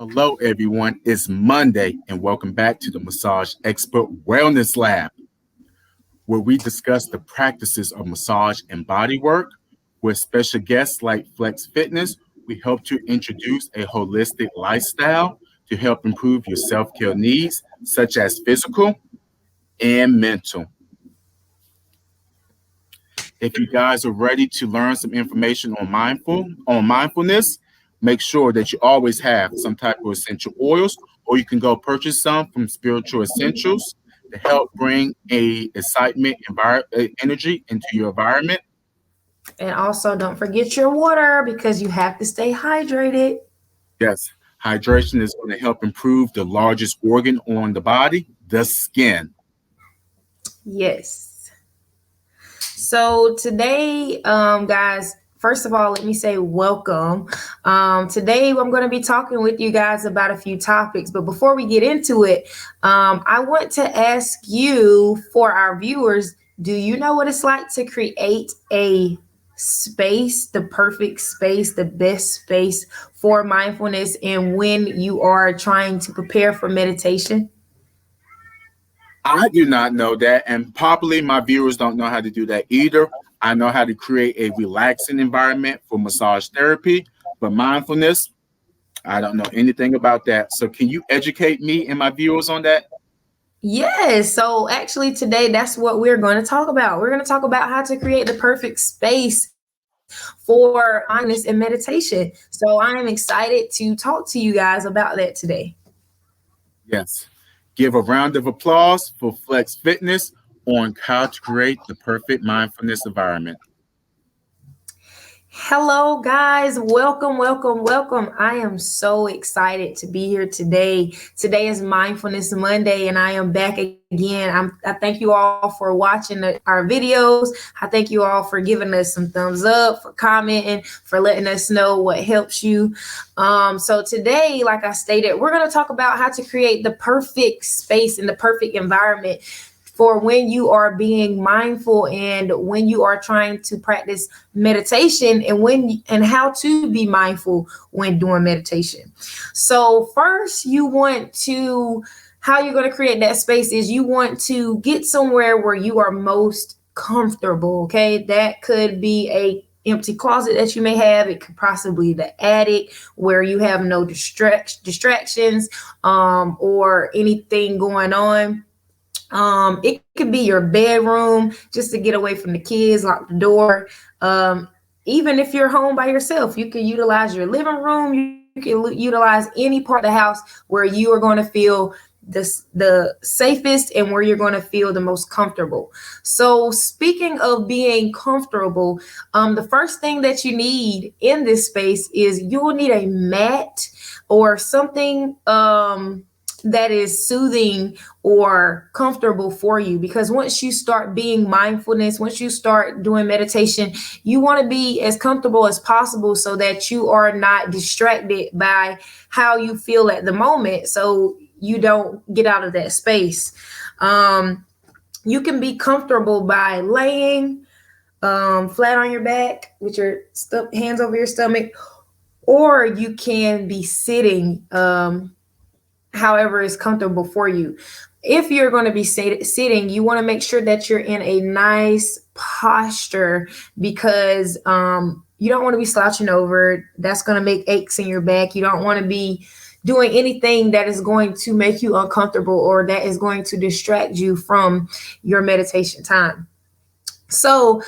Hello, everyone. It's Monday, and welcome back to the Massage Expert Wellness Lab, where we discuss the practices of massage and body work. With special guests like Flexx Fitness, we help to introduce a holistic lifestyle to help improve your self care needs, such as physical and mental. If you guys are ready to learn some information on mindfulness, make sure that you always have some type of essential oils, or you can go purchase some from Spiritual Essentials to help bring a excitement energy into your environment. And also, don't forget your water because you have to stay hydrated. Yes, hydration is going to help improve the largest organ on the body, the skin. Yes. So today, guys, first of all, let me say welcome. Today, I'm going to be talking with you guys about a few topics. But before we get into it, I want to ask you, for our viewers, do you know what it's like to create a space, the perfect space, the best space for mindfulness, and when you are trying to prepare for meditation? I do not know that, and probably my viewers don't know how to do that either. I know how to create a relaxing environment for massage therapy, but mindfulness, I don't know anything about that. So, can you educate me and my viewers on that? Yes. So actually today that's what we're going to talk about. We're going to talk about how to create the perfect space for mindfulness and meditation. So I am excited to talk to you guys about that today. Yes. Give a round of applause for Flexx Fitness on how to create the perfect mindfulness environment. Hello, guys. Welcome, welcome, welcome. I am so excited to be here today. Today is Mindfulness Monday, and I am back again. I thank you all for watching our videos. I thank you all for giving us some thumbs up, for commenting, for letting us know what helps you. So today, like I stated, we're going to talk about how to create the perfect space and the perfect environment for when you are being mindful and when you are trying to practice meditation, and how to be mindful when doing meditation. So first, how you're going to create that space is you want to get somewhere where you are most comfortable. Okay. That could be a empty closet that you may have. It could possibly be the attic where you have no distractions or anything going on. It could be your bedroom just to get away from the kids, lock the door. Even if you're home by yourself, you can utilize your living room. You can utilize any part of the house where you are going to feel the safest and where you're going to feel the most comfortable. So speaking of being comfortable, the first thing that you need in this space is you will need a mat or something that is soothing or comfortable for you, because once you start being mindfulness, once you start doing meditation, you want to be as comfortable as possible so that you are not distracted by how you feel at the moment, so you don't get out of that space. You can be comfortable by laying flat on your back with your hands over your stomach, or you can be sitting, however is comfortable for you. If you're going to be sitting, you want to make sure that you're in a nice posture, because you don't want to be slouching over. That's going to make aches in your back. You don't want to be doing anything that is going to make you uncomfortable or that is going to distract you from your meditation time. So,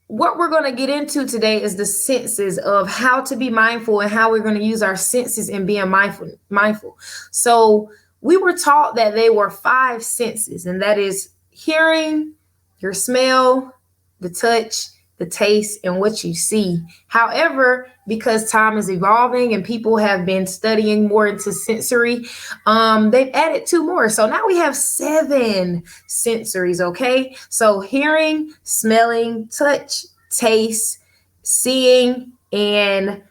what we're going to get into today is the senses of how to be mindful and how we're going to use our senses in being mindful. So we were taught that they were 5 senses, and that is hearing, your smell, the touch, the taste, and what you see. However, because time is evolving and people have been studying more into sensory, they've added 2 more. So now we have 7 sensories, okay? So hearing, smelling, touch, taste, seeing, and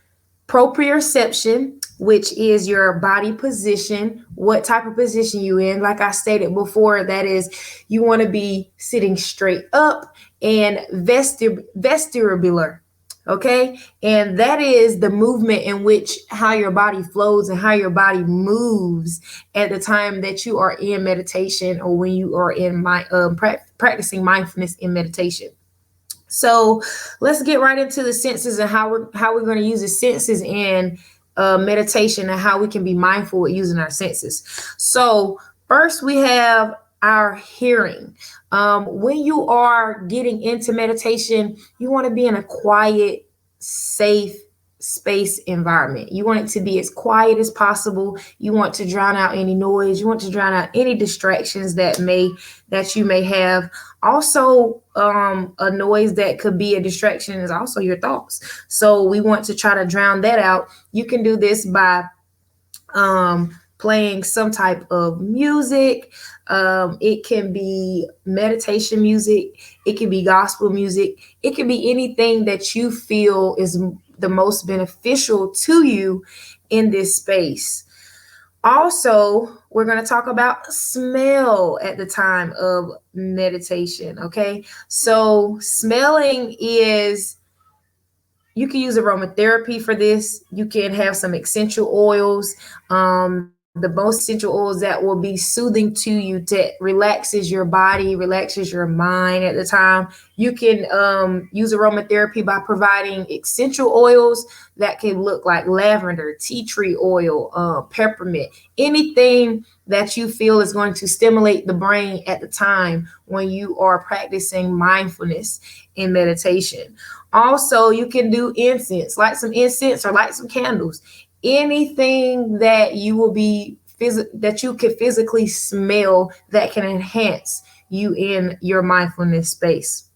proprioception, which is your body position, what type of position you in. Like I stated before, that is, you want to be sitting straight up. And vestibular. Okay. And that is the movement in which how your body flows and how your body moves at the time that you are in meditation or when you are in practicing mindfulness in meditation. So let's get right into the senses and how we're going to use the senses in meditation and how we can be mindful with using our senses. So first we have our hearing. When you are getting into meditation, you want to be in a quiet, safe space environment. You want it to be as quiet as possible. You want to drown out any noise. You want to drown out any distractions that you may have. Also, a noise that could be a distraction is also your thoughts. So we want to try to drown that out. You can do this by playing some type of music. It can be meditation music. It can be gospel music. It can be anything that you feel is the most beneficial to you in this space. Also, we're going to talk about smell at the time of meditation. Okay. So, smelling is, you can use aromatherapy for this. You can have some essential oils. The most essential oils that will be soothing to you, that relaxes your body, relaxes your mind at the time. You can use aromatherapy by providing essential oils that can look like lavender, tea tree oil, peppermint, anything that you feel is going to stimulate the brain at the time when you are practicing mindfulness in meditation. Also, you can do incense, light some incense or light some candles. Anything that that you can physically smell that can enhance you in your mindfulness space.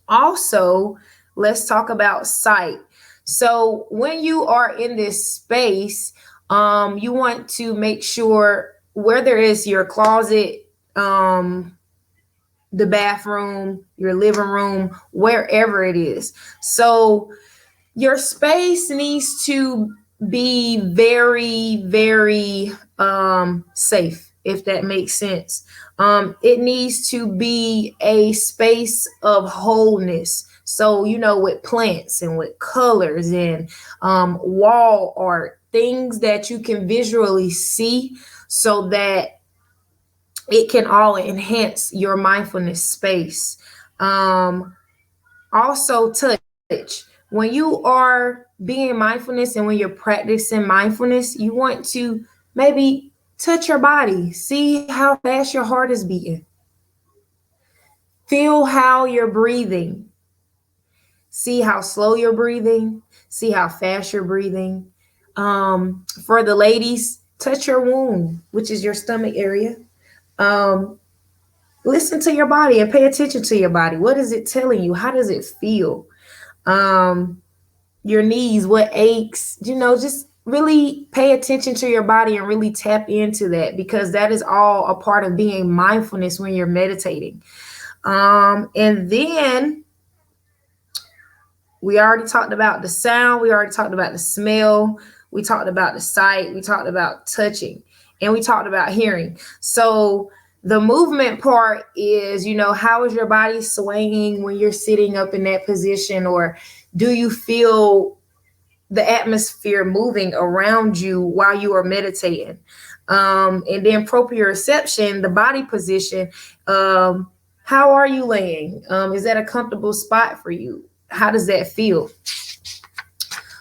Also, let's talk about sight. So when you are in this space, you want to make sure, whether it's your closet, the bathroom, your living room, wherever it is. So your space needs to be very, very safe, if that makes sense. It needs to be a space of wholeness. So, with plants and with colors and wall art, things that you can visually see so that it can all enhance your mindfulness space. Also, touch. When you are being mindfulness and when you're practicing mindfulness, you want to maybe touch your body, see how fast your heart is beating, feel how you're breathing, see how slow you're breathing, see how fast you're breathing. For the ladies, touch your womb, which is your stomach area. Um, Listen to your body and pay attention to your body. What is it telling you? How does it feel? Um, your knees, what aches, just really pay attention to your body and really tap into that, because that is all a part of being mindfulness when you're meditating. And then we already talked about the sound, we already talked about the smell, we talked about the sight, we talked about touching, and we talked about hearing. So the movement part is, how is your body swaying when you're sitting up in that position, or do you feel the atmosphere moving around you while you are meditating? And then proprioception, the body position. How are you laying? Is that a comfortable spot for you? How does that feel?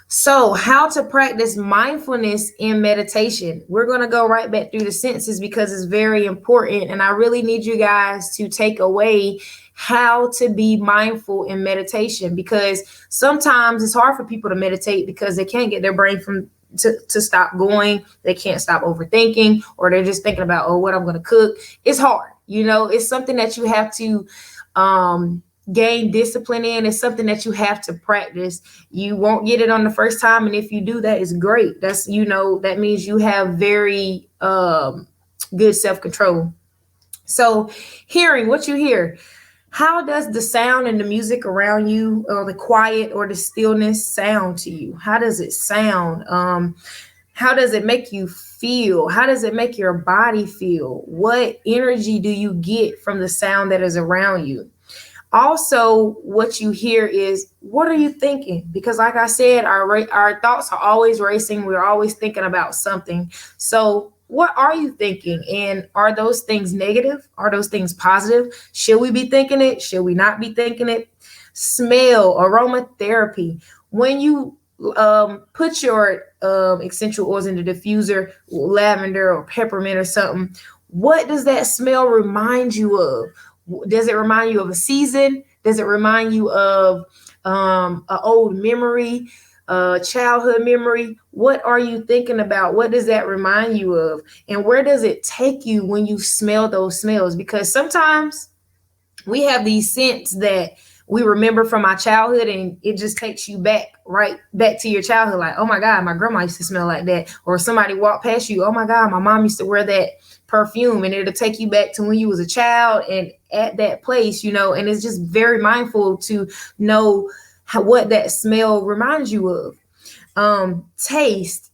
So, how to practice mindfulness in meditation? We're going to go right back through the senses because it's very important. And I really need you guys to take away how to be mindful in meditation, because sometimes it's hard for people to meditate because they can't get their brain to stop going. They can't stop overthinking, or they're just thinking about, oh, what I'm going to cook. It's hard. It's something that you have to gain discipline in. It's something that you have to practice. You won't get it on the first time, and if you do, that is great. That's that means you have very good self-control. So hearing, what you hear, how does the sound and the music around you, or the quiet or the stillness, sound to you? How does it sound? How does it make you feel? How does it make your body feel? What energy do you get from the sound that is around you? Also, what you hear is, what are you thinking? Because like I said, our thoughts are always racing. We're always thinking about something. So what are you thinking? And are those things negative? Are those things positive? Should we be thinking it? Should we not be thinking it? Smell, aromatherapy. When you put your essential oils in the diffuser, lavender or peppermint or something, what does that smell remind you of? Does it remind you of a season? Does it remind you of an old memory, a childhood memory? What are you thinking about? What does that remind you of? And where does it take you when you smell those smells? Because sometimes we have these scents that we remember from our childhood, and it just takes you back, right back to your childhood. Like, oh my God, my grandma used to smell like that. Or somebody walked past you, oh my God, my mom used to wear that perfume, and it'll take you back to when you was a child and at that place, and it's just very mindful to know what that smell reminds you of. Taste.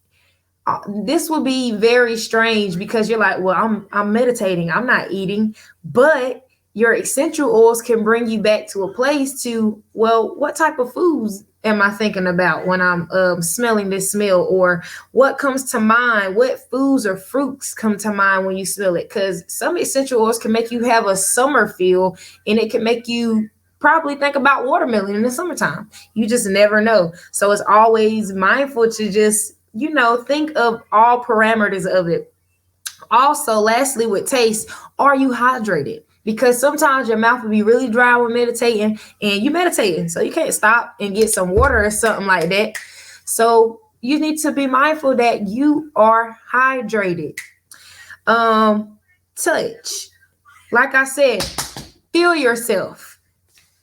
This will be very strange because you're like, well, I'm meditating, I'm not eating, but your essential oils can bring you back to a place to, well, what type of foods am I thinking about when I'm smelling this smell? Or what comes to mind? What foods or fruits come to mind when you smell it? Because some essential oils can make you have a summer feel, and it can make you probably think about watermelon in the summertime. You just never know. So it's always mindful to just, think of all parameters of it. Also, lastly, with taste, are you hydrated? Because sometimes your mouth will be really dry when meditating, and you meditating, so you can't stop and get some water or something like that. So you need to be mindful that you are hydrated. Touch. Like I said, feel yourself.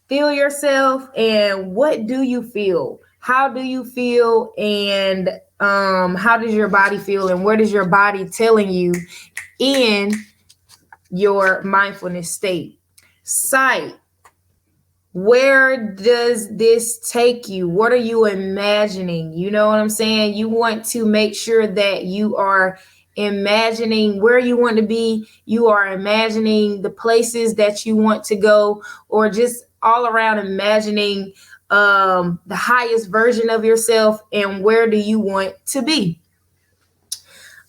Feel yourself, and what do you feel? How do you feel? And how does your body feel? And what is your body telling you in your mindfulness state? Sight. Where does this take you? What are you imagining? You know what I'm saying? You want to make sure that you are imagining where you want to be. You are imagining the places that you want to go, or just all around imagining the highest version of yourself, and where do you want to be.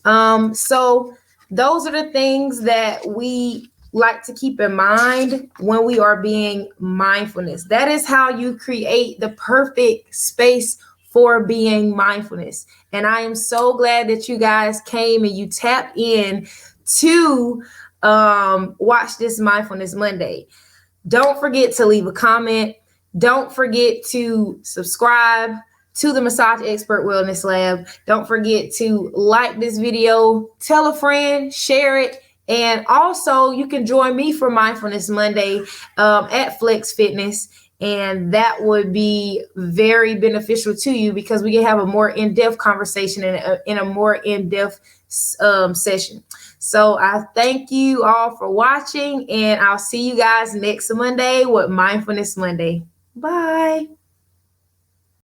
So those are the things that we like to keep in mind when we are being mindfulness. That is how you create the perfect space for being mindfulness. And I am so glad that you guys came and you tapped in to watch this Mindfulness Monday. Don't forget to leave a comment. Don't forget to subscribe to the Massage Expert Wellness Lab. Don't forget to like this video, tell a friend, share it. And also, you can join me for Mindfulness Monday at Flexx Fitness. And that would be very beneficial to you, because we can have a more in-depth conversation in a more in-depth session. So I thank you all for watching, and I'll see you guys next Monday with Mindfulness Monday. Bye.